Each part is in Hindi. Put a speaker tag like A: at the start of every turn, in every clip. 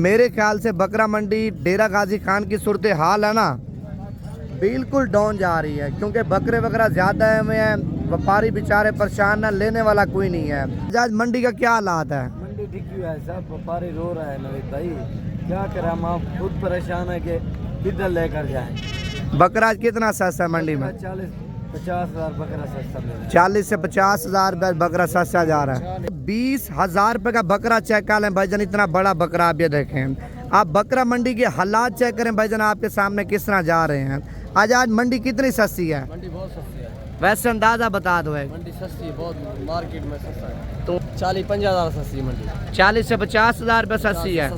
A: मेरे ख्याल से बकरा मंडी डेरा गाजी खान की सूरत हाल है ना, बिल्कुल डाउन जा रही है, क्योंकि बकरे वगैरह ज़्यादा हैं, व्यापारी बेचारे परेशान है, लेने वाला कोई नहीं है। आज मंडी का क्या हालात है?
B: मंडी ठीक है, सब व्यापारी रो रहा है नवीद भाई, क्या करें हम, आप खुद परेशान है कि किधर लेकर जाएं।
A: बकरा आज कितना सस्ता है मंडी में?
B: 40-50 हज़ार बकरा सस्ता मिल रहा है।
A: 40 से 50 हज़ार रुपये बकरा सस्ता जा रहा है। 20,000 रुपये का बकरा चेक कर लें भाईजान, इतना बड़ा बकरा आप ये देखें। आप बकरा मंडी के हालात चेक करें भाईजान, आपके सामने किस तरह जा रहे हैं। आज मंडी कितनी सस्ती है?
B: मंडी बहुत सस्ती है।
A: वैसे अंदाजा बता दो।
B: मंडी सस्ती है बहुत, मार्केट में सस्ता है तो 40-50 हज़ार सस्ती है मंडी।
A: 40 से 50 हज़ार रुपये सस्ती है।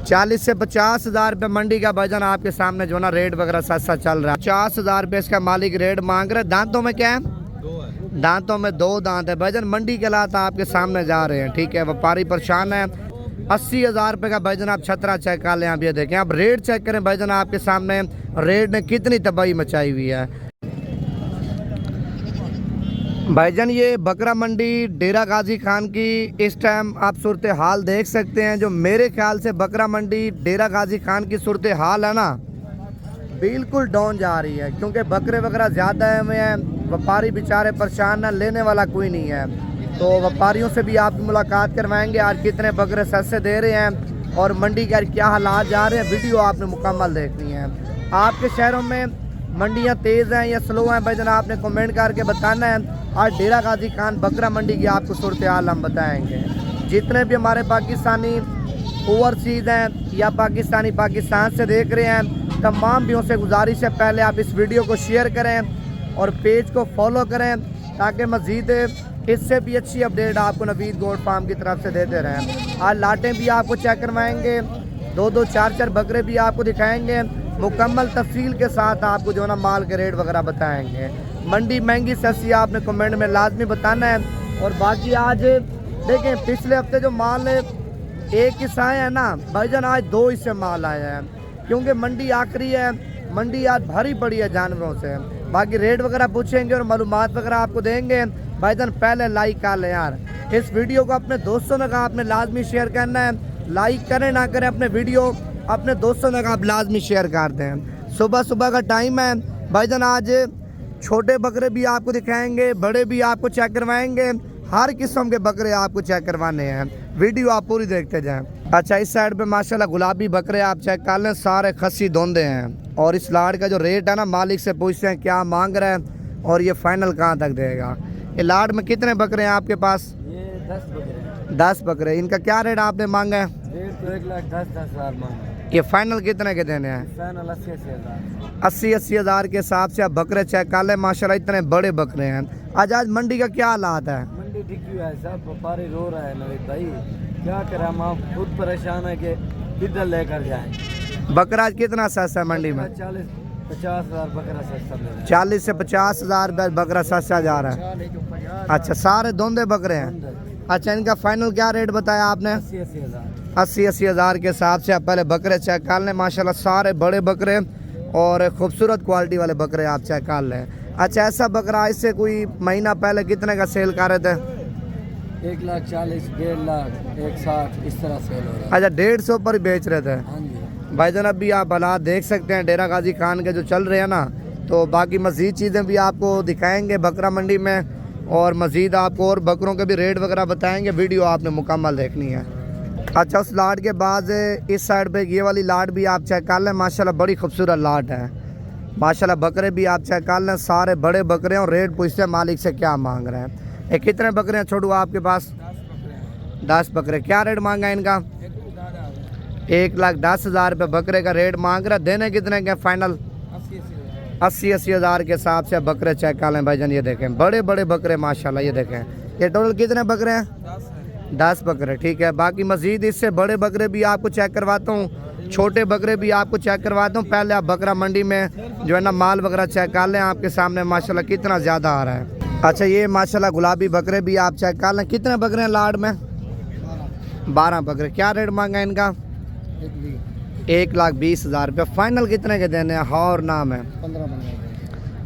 A: 40 से 50 हज़ार रुपये मंडी का भाईजान आपके सामने जो ना रेट वगैरह सस्ता चल रहा है। 50 हज़ार रुपये इसका मालिक रेट मांग रहा है। दांतों में क्या है?
B: 2 है।
A: दांतों में 2 दांत है भाईजान। मंडी के हालात आपके सामने जा रहे हैं, ठीक है। व्यापारी परेशान है। 80 हज़ार रुपये का भाईजान आप छतरा चेक कर लें। आप ये देखें, आप रेट चेक करें भाईजान, आपके सामने रेट ने कितनी तबाही मचाई हुई है भाईजान। ये बकरा मंडी डेरा गाजी खान की इस टाइम आप सूरत हाल देख सकते हैं। जो मेरे ख्याल से बकरा मंडी डेरा गाजी खान की सूरत हाल है ना, बिल्कुल डाउन जा रही है, क्योंकि बकरे वगैरह ज़्यादा हैं, व्यापारी बेचारे परेशान है, लेने वाला कोई नहीं है। तो व्यापारियों से भी आप मुलाकात करवाएंगे, आज कितने बकरे सस्ते दे रहे हैं और मंडी के क्या हालात जा रहे हैं। वीडियो आपने मुकम्मल देखनी है। आपके शहरों में मंडियां तेज़ हैं या स्लो हैं भाईजान, आपने कमेंट करके बताना है। आज डेरा गाजी खान बकरा मंडी की आपको सूरत हाल हम बताएंगे। जितने भी हमारे पाकिस्तानी ओवरसीज़ हैं या पाकिस्तानी पाकिस्तान से देख रहे हैं, तमाम भी से गुजारिश है, पहले आप इस वीडियो को शेयर करें और पेज को फॉलो करें, ताकि मज़ीद इससे भी अच्छी अपडेट आपको नवीद गोट फार्म की तरफ से देते रहें। आज लाटें भी आपको चेक करवाएंगे, 2-2, 4-4 बकरे भी आपको दिखाएंगे, मुकम्मल तफसील के साथ आपको जो ना माल के रेट वगैरह बताएंगे। मंडी महंगी सस्ती आपने कमेंट में लाजमी बताना है। और बाकी आज देखें, पिछले हफ्ते जो माल एक हिस्सा आया है ना भाईजान, आज 2 हिस्से माल आया है, क्योंकि मंडी आखिरी है। मंडी आज भरी पड़ी है जानवरों से। बाकी रेट वगैरह पूछेंगे और मालूमात वगैरह आपको देंगे भाईजान। पहले लाइक कर लें यार इस वीडियो को, अपने दोस्तों ने कहा आपने लाजमी शेयर करना है। लाइक करें ना करें, अपने वीडियो अपने दोस्तों ने कहा आप लाजमी शेयर कर दें। सुबह सुबह का टाइम है भाईजान। आज छोटे बकरे भी आपको दिखाएंगे, बड़े भी आपको चेक करवाएंगे, हर किस्म के बकरे आपको चेक करवाने हैं। वीडियो आप पूरी देखते जाएं। अच्छा, इस साइड पे माशाल्लाह गुलाबी बकरे आप चेक कर लें, सारे खस्सी धोंदे हैं। और इस लाट का जो रेट है ना, मालिक से पूछते हैं क्या मांग रहे हैं और ये फाइनल कहाँ तक देगा। ये लाट में कितने बकरे हैं आपके पास?
B: ये 10 बकरे।
A: 10 बकरे। इनका क्या रेट आपने मांगा है?
B: रेट तो 1,10,10 हज़ार मांगा।
A: ये फाइनल कितने के देने हैं?
B: फाइनल 80-80 हज़ार।
A: 80-80 हज़ार के हिसाब से आप बकरे चेक कर लें। माशाल्लाह इतने बड़े बकरे हैं। आज मंडी का क्या हालात है?
B: मंडी ठीक है, सब व्यापारी रो रहा है नवीद भाई, क्या करें हम, आप खुद परेशान है कि किधर लेकर जाएं।
A: बकरा आज कितना सस्ता है मंडी में?
B: 40-50 हज़ार बकरा सस्ता मिल रहा है।
A: 40 से 50 हज़ार रुपये बकरा सस्ता जा रहा है। अच्छा, सारे धोंदे बकरे हैं। अच्छा, इनका फाइनल क्या रेट बताया आपने?
B: 80-80 हज़ार।
A: 80-80 हज़ार के हिसाब से आप पहले बकरे चेक कर लें। माशाल्लाह सारे बड़े बकरे और खूबसूरत क्वालिटी वाले बकरे आप चेक कर लें। अच्छा, ऐसा बकरा इससे कोई महीना पहले कितने का सेल कर रहे थे?
B: 1,40,000, 1,50,000, 1,60,000 इस तरह सेल हो रहा है।
A: अच्छा, 150 पर ही बेच रहे थे।
B: हाँ जी
A: भाईजान, अभी आप हालात देख सकते हैं डेरा गाजी खान के जो चल रहे हैं ना, तो बाकी मज़ीद चीज़ें भी आपको दिखाएंगे बकरा मंडी में, और मज़ीद आपको और बकरों के भी रेट वगैरह बताएंगे। वीडियो आपने मुकम्मल देखनी है। अच्छा, उस लाट के बाद इस साइड पे ये वाली लाट भी आप चेक कर लें। माशाल्लाह बड़ी खूबसूरत लाट है। माशाल्लाह बकरे भी आप चेक कर लें, सारे बड़े बकरे हैं। और रेट पूछते हैं मालिक से क्या मांग रहे हैं। ये कितने बकरे हैं छोड़ू आपके पास? 10 बकरे। क्या रेट मांगा है इनका? 1,10,000 रुपये बकरे का रेट मांग रहा है। देने कितने के फाइनल? 80-80 हज़ार के हिसाब से बकरे चेक कर लें भाईजान। ये देखें बड़े बड़े बकरे माशाल्लाह। ये देखें, ये टोटल कितने बकरे हैं? 10 बकरे, ठीक है। बाकी मज़ीद इससे बड़े बकरे भी आपको चेक करवाता हूँ, छोटे बकरे भी आपको चेक करवाता हूँ। पहले आप बकरा मंडी में जो है ना माल वगैरह चेक कर लें। आपके सामने माशाल्लाह कितना ज़्यादा आ रहा है। अच्छा, ये माशाल्लाह गुलाबी बकरे भी आप चेक कर लें। कितने बकरे हैं लाड में? 12 बकरे। क्या रेट मांगा है इनका? 1,20,000 रुपये। फाइनल कितने के देने हैं? और नाम है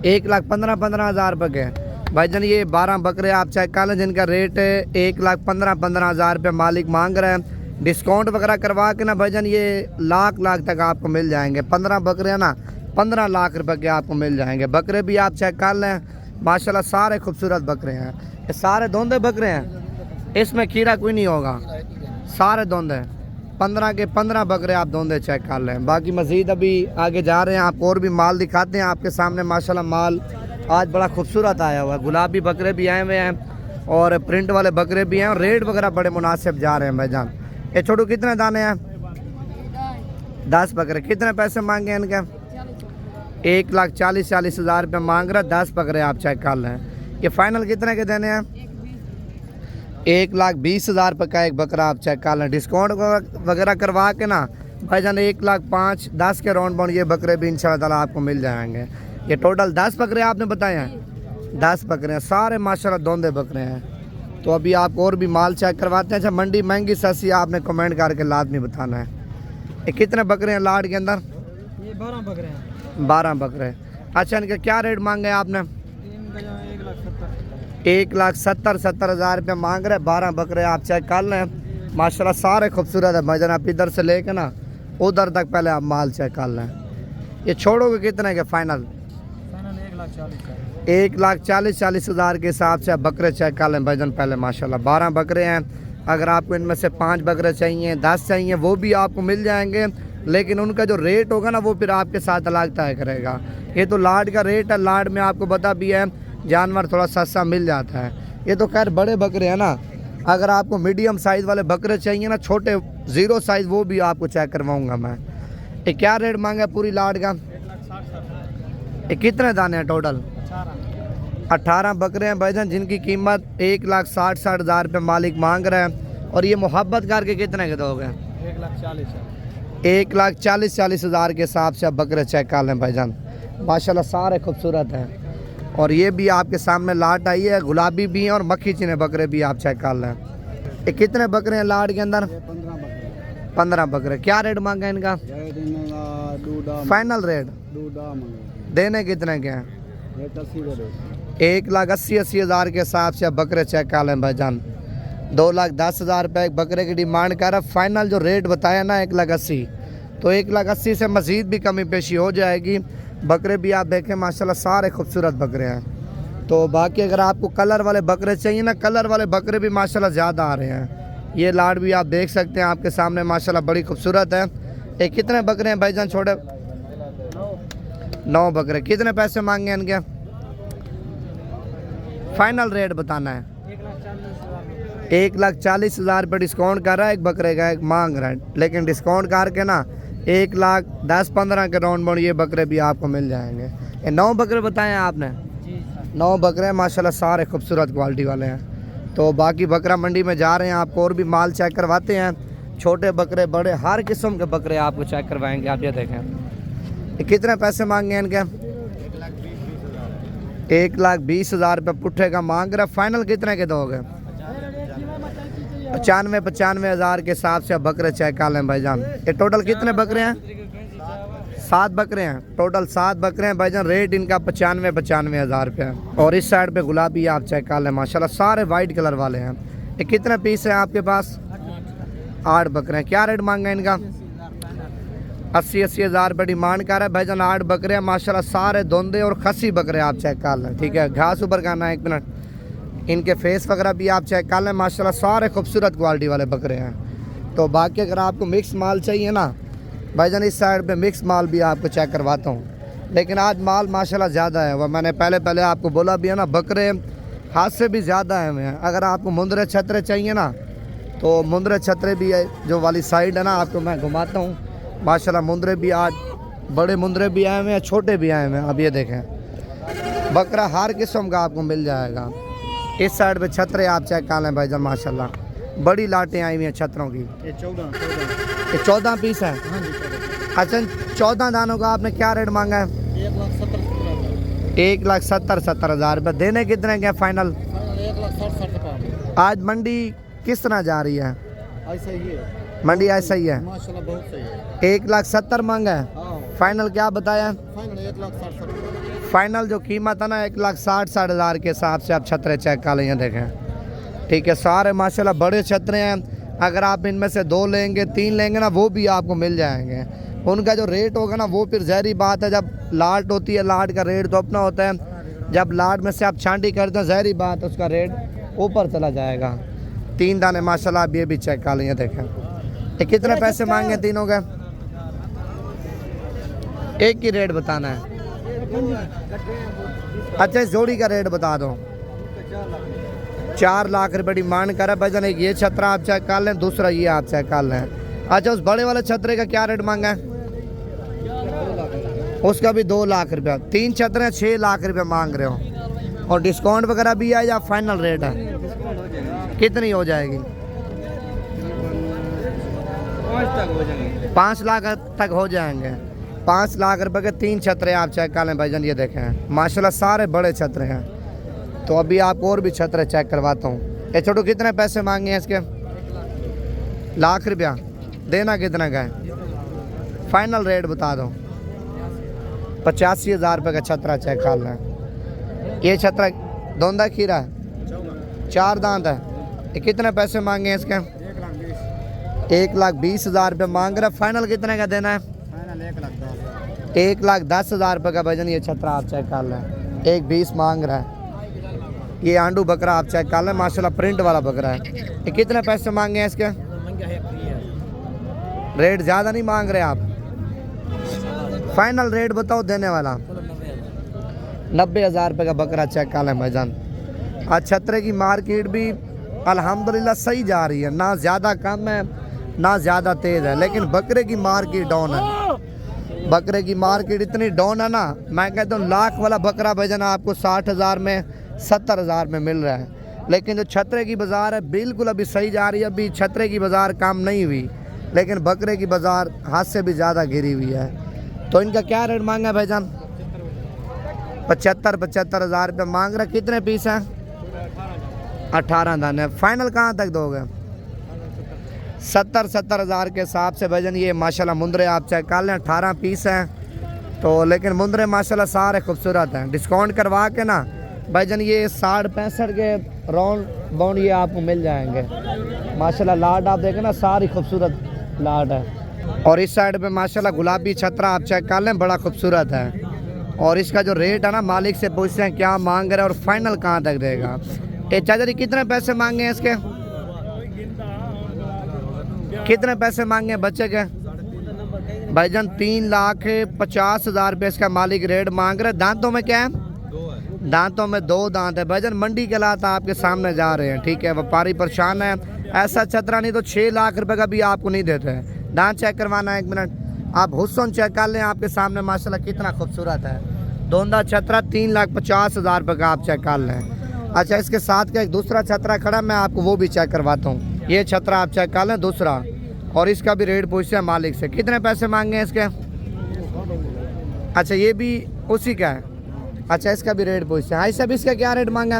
A: 1,15,15 हज़ार रुपये के भाईजान। ये 12 बकरे आप चेक कर लें, जिनका रेट 1,15,15 हज़ार रुपये मालिक मांग रहे हैं। डिस्काउंट वगैरह करवा के ना भाईजान ये लाख तक आपको मिल जाएंगे। 15 बकरे हैं ना, 15 लाख रुपए के आपको मिल जाएंगे। बकरे भी आप चेक कर लें, माशाल्लाह सारे खूबसूरत बकरे हैं। ये सारे धोंदे बकरे हैं, इसमें खीरा कोई नहीं होगा, सारे धोंदे। 15 के 15 बकरे आप धोंदे चेक कर लें। बाकी मज़ीद अभी आगे जा रहे हैं, आपको और भी माल दिखाते हैं। आपके सामने माशाल्लाह माल आज बड़ा खूबसूरत आया हुआ है। गुलाबी बकरे भी आए हुए हैं और प्रिंट वाले बकरे भी हैं और रेट वगैरह बड़े मुनासिब जा रहे हैं भाईजान। ये छोटू कितने दाने हैं? 10 बकरे। कितने पैसे मांगे हैं इनके? 1,40,000 रुपये मांग रहा है। 10 बकरे आप चेक कर लें। ये फाइनल कितने के देने हैं? 1,20,000 रुपये का एक बकरा आप चेक कर लें। डिस्काउंट वगैरह करवा के ना भाईजान 1,05,000 10 के राउंड बाउंड ये बकरे भी इंशाल्लाह ताला आपको मिल जाएंगे। ये टोटल 10 बकरे आपने बताए हैं? 10 बकरे हैं, सारे माशाल्लाह धोंदे बकरे हैं। तो अभी आपको और भी माल चेक करवाते हैं। अच्छा, मंडी महंगी सस्ती आपने कमेंट करके लाजमी बताना है। ये कितने बकरे हैं लाड के अंदर?
B: ये 12 बकरे हैं।
A: 12 बकरे। अच्छा, इनके क्या रेट मांगे आपने? 1,70,000 रुपये मांग रहे। 12 बकरे आप चेक कर लें, माशाल्लाह सारे खूबसूरत है भाईजान। आप इधर से लेके ना उधर तक पहले आप माल चेक कर लें। ये छोड़ोगे कितने के फाइनल? 1,40,000 के हिसाब से आप बकरे चेक कर लें भाईजान पहले। माशाल्लाह 12 बकरे हैं। अगर आपको इनमें से 5 बकरे चाहिए, 10 चाहिए, वो भी आपको मिल जाएंगे, लेकिन उनका जो रेट होगा ना वो फिर आपके साथ अलग तय करेगा। ये तो लाड का रेट है, लाड में आपको पता भी है जानवर थोड़ा सस्ता मिल जाता है। ये तो खैर बड़े बकरे हैं ना। अगर आपको मीडियम साइज़ वाले बकरे चाहिए ना, छोटे 0 साइज़, वो भी आपको चेक करवाऊँगा मैं। ये क्या रेट मांगा पूरी लाड का? ये कितने दाने हैं टोटल? 18 बकरे हैं भाईजान, जिनकी कीमत 1,60,000 रुपये मालिक मांग रहे हैं। और ये मोहब्बत करके कितने के दोगे? 1,40,000 के हिसाब से आप बकरे चेक कर लें भाईजान। माशाल्लाह सारे खूबसूरत हैं। और ये भी आपके सामने लाट आई है, गुलाबी भी हैं और मक्खी चीने बकरे भी आप चेक कर लें। ये कितने बकरे हैं लाट के अंदर? 15 बकरे। क्या रेट मांगा इनका? फाइनल रेट देने कितने के हैं? 1,80,000 के हिसाब से आप बकरे चेक कर लें भाईजान। 2,10,000 रुपये एक बकरे की डिमांड कर रहा है। फाइनल जो रेट बताया ना 1,80,000, तो 1,80,000 से मज़ीद भी कमी पेशी हो जाएगी। बकरे भी आप देखें माशाल्लाह सारे खूबसूरत बकरे हैं। तो बाकी अगर आपको कलर वाले बकरे चाहिए ना, कलर वाले बकरे भी माशाल्लाह ज़्यादा आ रहे हैं। ये लाड भी आप देख सकते हैं आपके सामने, माशाल्लाह बड़ी खूबसूरत है। ये कितने बकरे हैं भाईजान छोटे? 9 बकरे। कितने पैसे मांगे इनके? फाइनल रेट बताना है। 1,40,000 रुपये डिस्काउंट कर रहा है एक बकरे का, एक मांग रहा है, लेकिन डिस्काउंट करके ना 1,10,15 के राउंड बाउंड ये बकरे भी आपको मिल जाएंगे। ये 9 बकरे बताए हैं आपने? 9 बकरे माशाल्लाह सारे खूबसूरत क्वालिटी वाले हैं। तो बाकी बकरा मंडी में जा रहे हैं, आपको और भी माल चेक करवाते हैं। छोटे बकरे, बड़े, हर किस्म के बकरे आपको चेक करवाएंगे। आप ये देखें, ये कितने पैसे मांगे हैं इनके? 1,20,000 रुपये पुट्ठे का मांग रहा है। फाइनल कितने के दोगे? 95,000 के हिसाब से आप बकरे चेक कर लें भाईजान। ये टोटल कितने बकरे हैं? 7 बकरे हैं। टोटल 7 बकरे हैं भाईजान। रेट इनका 95,000 रुपये है। और इस साइड पे गुलाबी आप चेक कर लें, माशाल्लाह सारे वाइट कलर वाले हैं। ये कितने पीस हैं आपके पास? 8 बकरे हैं। क्या रेट मांगा इनका? 80,000 रुपये डिमांड कर रहा है भाईजान। 8 बकरे हैं माशाल्लाह सारे धोंदे और खसी बकरे आप चेक कर लें। ठीक है, घास ऊपर करना है 1 मिनट। इनके फेस वगैरह भी आप चेक कर लें, माशाल्लाह सारे खूबसूरत क्वालिटी वाले बकरे हैं। तो बाकी अगर आपको मिक्स माल चाहिए ना भाईजान, इस साइड पे मिक्स माल भी आपको चेक करवाता हूँ। लेकिन आज माल माशाल्लाह ज़्यादा है। वह मैंने पहले आपको बोला भी है ना, बकरे हाथ से भी ज़्यादा है में। अगर आपको मुंदरे छतरे चाहिए ना, तो मुंदरे छतरे भी है, जो वाली साइड है ना, आपको मैं घुमाता हूँ। माशाल्लाह मुंदरे भी आज बड़े मुंदरे भी आए हुए हैं, छोटे भी आए हुए हैं। अब ये देखें, बकरा हर किस्म का आपको मिल जाएगा। इस साइड पे छतरे आप चेक कर लें भाईजान, माशाल्लाह बड़ी लाटें आई हुई हैं छतरों की। ये 14 पीस है। अच्छा, 14 दानों का आपने क्या रेट मांगा है? 1,70,000 रुपये। देने कितने के फाइनल? 1,60,000। आज मंडी किस तरह जा रही है?
B: ऐसा ही है
A: मंडी, ऐसा ही है
B: माशाल्लाह, बहुत सही है।
A: 1,70,000 मांगा है। फाइनल क्या बताया?
B: फाइनल 1,60,000।
A: फाइनल जो कीमत है ना 1,60,000 के हिसाब से आप छतरे चेक कर लें, देखें। ठीक है, सारे माशाल्लाह बड़े छतरे हैं। अगर आप इनमें से 2 लेंगे 3 लेंगे ना वो भी आपको मिल जाएंगे। उनका जो रेट होगा ना वो फिर ज़हरी बात है, जब लाट होती है लाट का रेट तो अपना होता है, जब लाट में से आप छांटी करते हैं ज़हरी बात है उसका रेट ऊपर चला जाएगा। 3 दाने माशाल्लाह आप ये भी चेक कर लें, देखें ये कितने पैसे मांगे तीनों के, एक ही रेट बताना है। अच्छा इस जोड़ी का रेट बता दो। 4 लाख रुपये डिमांड करा भजन। एक ये छतरा आप चेक कर लें, दूसरा ये आप चेक कर लें। अच्छा उस बड़े वाले छतरे का क्या रेट मांगा है? उसका भी 2 लाख रुपया। 3 छतरे 6 लाख रुपये मांग रहे हो, और डिस्काउंट वगैरह भी है या फाइनल रेट है? कितनी हो जाएगी? 5 लाख तक हो जाएंगे। 5 लाख रुपए के 3 छतरे आप चेक कर लें भाईजान, ये देखें माशाल्लाह सारे बड़े छतरे हैं। तो अभी आपको और भी छतरे चेक करवाता हूँ। ये छोटू कितने पैसे मांगे हैं इसके? लाख रुपया। देना कितना का है? फाइनल रेट बता दो। 85,000 रुपये का छतरा चेक कर लें। ये छतरा दोंदा खीरा है, 4 दांत है। ये कितने पैसे मांगे हैं इसके? 1,20,000 रुपये मांग रहा है। फाइनल कितने का देना है? 1,10,000 रुपये का भजन ये छतरा आप चेक कर लें। 1,20 मांग रहा है। ये आंडू बकरा आप चेक कर लें, माशाल्लाह प्रिंट वाला बकरा है। ये कितने पैसे मांगे हैं इसके? रेट ज़्यादा नहीं मांग रहे आप? फाइनल रेट बताओ देने वाला। 90,000 रुपये का बकरा चेक कर लें भाईजान। आज छतरे की मार्केट भी अल्हम्दुलिल्लाह सही जा रही है, ना ज़्यादा कम है ना ज़्यादा तेज़ है, लेकिन बकरे की मार्केट डाउन है। बकरे की मार्केट इतनी डाउन है ना, मैं कहता हूँ लाख वाला बकरा भाईजान आपको 60,000 में 70,000 में मिल रहा है। लेकिन जो छतरे की बाज़ार है बिल्कुल अभी सही जा रही है। अभी छतरे की बाज़ार कम नहीं हुई, लेकिन बकरे की बाज़ार हाथ से भी ज़्यादा गिरी हुई है। तो इनका क्या रेट मांगा है भाईजान? 75,000 रुपये मांग रहे। कितने पीस हैं? 18 दाने। फाइनल कहाँ तक दोगे? 70,000 के हिसाब से भाईजान ये माशाल्लाह मुंदरे आप चेक कर लें। 18 पीस हैं तो, लेकिन मुंदरे माशाल्लाह सारे खूबसूरत हैं। डिस्काउंट करवा के ना भाईजान ये 60-65 के राउंड बाउंड ये आपको मिल जाएंगे। माशाल्लाह लाट आप देखें ना, सारी खूबसूरत लाट है। और इस साइड पे माशाल्लाह गुलाबी छतरा आप चेक कर लें, बड़ा खूबसूरत है। और इसका जो रेट है ना मालिक से पूछते हैं क्या मांग रहे हैं और फाइनल कहाँ तक देगा। ये चाचा जी कितने पैसे मांगे हैं इसके? कितने पैसे मांगे हैं बच्चे के? भाईजान 3,50,000 रुपये इसका मालिक रेट मांग रहे हैं। दांतों में क्या है? दांतों में 2 दांत है। भाईजान मंडी के हालात आपके सामने जा रहे हैं, ठीक है। व्यापारी परेशान है, ऐसा छतरा नहीं तो 6 लाख रुपए का भी आपको नहीं देते हैं। दांत चेक करवाना है, 1 मिनट आप हुस्न चेक कर लें आपके सामने माशाल्लाह कितना खूबसूरत है। दोंदा छतरा 3,50,000 रुपये का आप चेक कर लें। अच्छा इसके साथ का एक दूसरा छतरा खड़ा, मैं आपको वो भी चेक करवाता हूँ। ये छतरा आप चेक कर लें दूसरा, और इसका भी रेट पूछते हैं मालिक से। कितने पैसे मांगे हैं इसके? अच्छा ये भी उसी का है। अच्छा इसका भी रेट पूछते हैं। ऐसा भी इसका क्या रेट मांगा?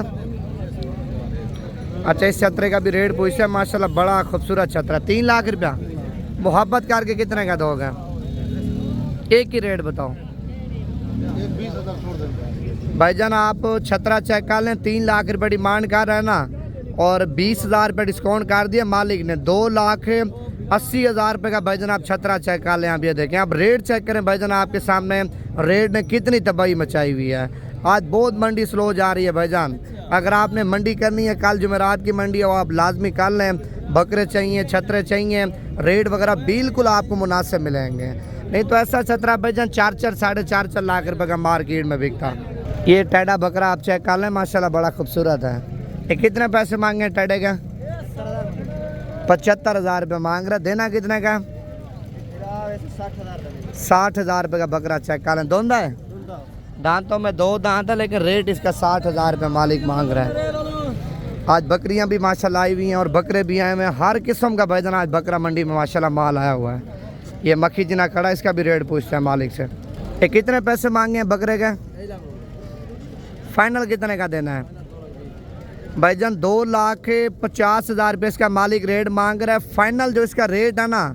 A: अच्छा इस छतरे का भी रेट पूछते हैं। माशाल्लाह बड़ा खूबसूरत छतरा, 3 लाख रुपया। मोहब्बत करके कितने का दोगे? एक ही रेट बताओ।
C: 20,000
A: भाईजान आप छतरा चेक कर लें, 3 लाख रुपये डिमांड कर रहे हैं ना, और 20,000 रुपये डिस्काउंट कर दिया मालिक ने। 2,80,000 रुपये का भाईजान आप छतरा चेक कर लें। आप ये देखें, आप रेट चेक करें भाईजान, आपके सामने रेट ने कितनी तबाही मचाई हुई है। आज बहुत मंडी स्लो जा रही है भाईजान। अगर आपने मंडी करनी है, कल जुमेरात की मंडी है, आप लाजमी कर लें। बकरे चाहिए, छतरे चाहिए, रेट वगैरह बिल्कुल आपको मुनासिब मिलेंगे। नहीं तो ऐसा छतरा भाईजान 4-4 साढ़े 4 लाख रुपए का मार्केट में बिकता। ये टेढ़ा बकरा आप चेक कर लें, माशाल्लाह बड़ा खूबसूरत है। ये कितने पैसे मांगे हैं टेढ़े का? 75,000 रुपये मांग रहा। देना कितने का? 60,000 रुपये का बकरा चेक कर लें। दोंदा है, दांतों में 2 दांत है, लेकिन रेट इसका 60,000 रुपये मालिक मांग रहा है। आज बकरियां भी माशाल्लाह आई हुई हैं और बकरे भी आए हुए हैं, हर किस्म का भाईजान आज बकरा मंडी में माशाल्लाह माल आया हुआ है। ये मक्खी जिना खड़ा, इसका भी रेट पूछते हैं मालिक से। ये कितने पैसे मांगे हैं बकरे के? फाइनल कितने का देना है? भाईजान 2,50,000 रुपये इसका मालिक रेट मांग रहा है। फाइनल जो इसका रेट है ना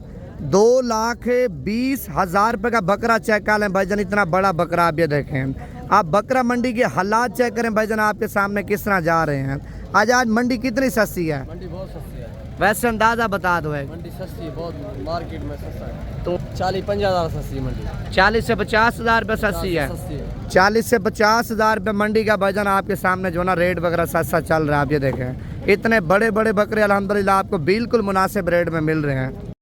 A: 2,20,000 रुपये का बकरा चेक कर लें भाईजान। इतना बड़ा बकरा आप ये देखें। आप बकरा मंडी के हालात चेक करें भाईजान, आपके सामने किस तरह जा रहे हैं। आज मंडी कितनी सस्ती है?
B: मंडी बहुत सस्ती है।
A: वैसे अंदाज़ा बता दो एक।
B: मंडी सस्ती है बहुत, मार्केट में सस्ता है तो 40-50 हज़ार सस्ती है मंडी।
A: 40 से 50 हज़ार रुपये सस्ती है।
B: सस्ती है।
A: 40 से 50 हज़ार रुपये मंडी का भाईजान आपके सामने जो ना रेट वगैरह सस्ता चल रहा है। आप ये देखें इतने बड़े बड़े बकरे अल्हम्दुलिल्लाह आपको बिल्कुल मुनासिब रेट में मिल रहे हैं।